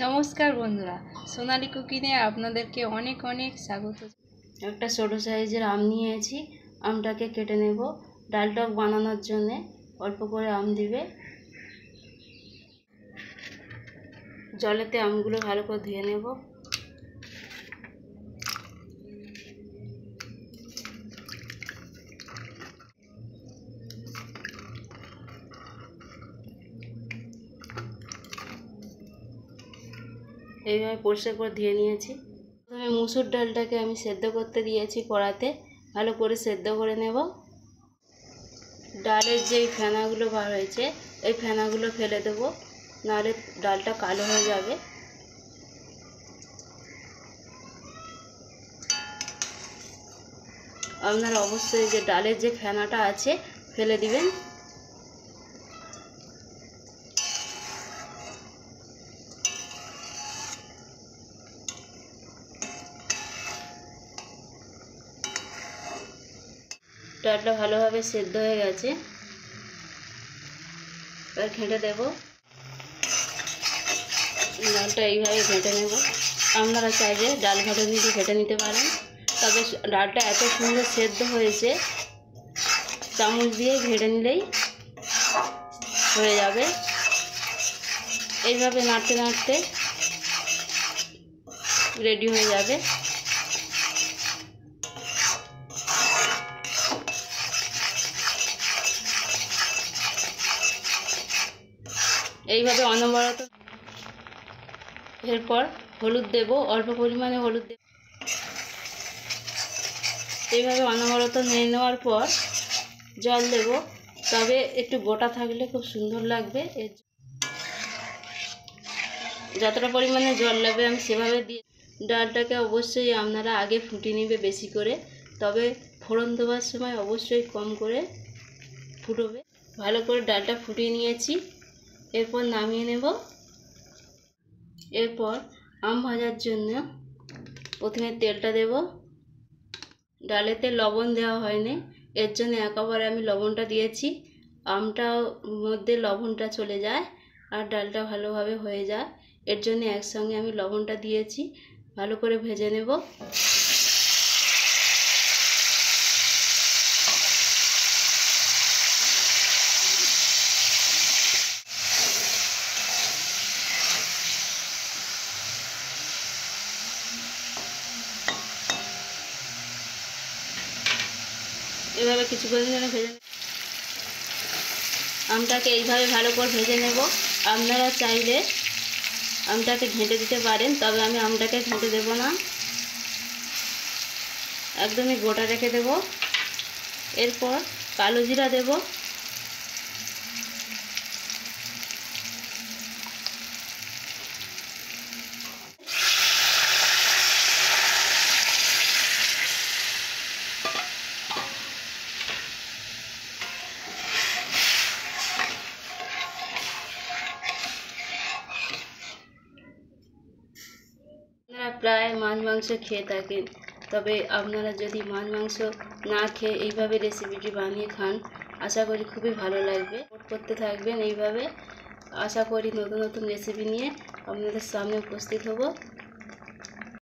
নমস্কার বন্ধুরা, সোনালি কুকিংয়ে আপনাদেরকে অনেক অনেক স্বাগত। একটা ছোটো সাইজের আম নিয়েছি, আমটাকে কেটে নেব। ডাল টক বানানোর জন্যে অল্প করে আম দিবে। জলেতে আমগুলো ভালো করে ধুয়ে নেব। এইভাবে পরিষ্কার করে ধুয়ে নিয়েছি। প্রথমে মুসুর ডালটাকে আমি সেদ্ধ করতে দিয়েছি কড়াতে, ভালো করে সেদ্ধ করে নেব। ডালের যেই ফেনাগুলো বার হয়েছে এই ফেনাগুলো ফেলে দেবো, নাহলে ডালটা কালো হয়ে যাবে। আপনারা অবশ্যই যে ডালের যে ফেনাটা আছে ফেলে দিবেন। ডালটা ভালোভাবে সেদ্ধ হয়ে গেছে, এবার ঘেঁটে দেব। ডালটা এইভাবে ঘেঁটে নেব। আপনারা চাইলে ডাল ঘেঁটে নিতে ঘেঁটে নিতে পারেন, তবে ডালটা এত সুন্দর সেদ্ধ হয়েছে, চামচ দিয়ে ঘেঁটে নিলেই হয়ে যাবে। এইভাবে নাড়তে নাড়তে রেডি হয়ে যাবে। এইভাবে অনবরত। এরপর হলুদ দেব, অল্প পরিমাণে হলুদ দেব। এইভাবে অনবরত নেড়ে নেওয়ার পর জল দেব, তবে একটু গোটা থাকলে খুব সুন্দর লাগবে। যতটা পরিমাণে জল লাগবে আমি সেভাবে দিয়ে। ডালটাকে অবশ্যই আপনারা আগে ফুটিয়ে নেবে বেশি করে, তবে ফোড়ন দেওয়ার সময় অবশ্যই কম করে ফুটবে। ভালো করে ডালটা ফুটিয়ে নিয়েছি, এরপর নামিয়ে নেব। এরপর আম ভাজার জন্য প্রথমে তেলটা দেব। ডালেতে লবণ দেওয়া হয়নি, এর জন্য একেবারে আমি লবণটা দিয়েছি। আমটার মধ্যে লবণটা চলে যায় আর ডালটা ভালোভাবে হয়ে যায়, এর জন্য একসঙ্গে আমি লবণটা দিয়েছি। ভালো করে ভেজে নেব। এভাবে কিছুক্ষণের জন্য ভেজে নেব। আমটাকে এইভাবে ভালো করে ভেজে নেব। আপনারা চাইলে আমটাকে ঘেঁটে দিতে পারেন, তবে আমি আমটাকে ঘেঁটে দেব না, একদমই গোটা রেখে দেব। এরপর কালো জিরা দেব। আপনারা প্রায় মাছ মাংস খেয়ে থাকেন, তবে আপনারা যদি মাছ মাংস না খেয়ে এইভাবে রেসিপিটি বানিয়ে খান, আশা করি খুবই ভালো লাগবে। করতে থাকবেন এইভাবে। আশা করি নতুন নতুন রেসিপি নিয়ে আপনাদের সামনে উপস্থিত হব।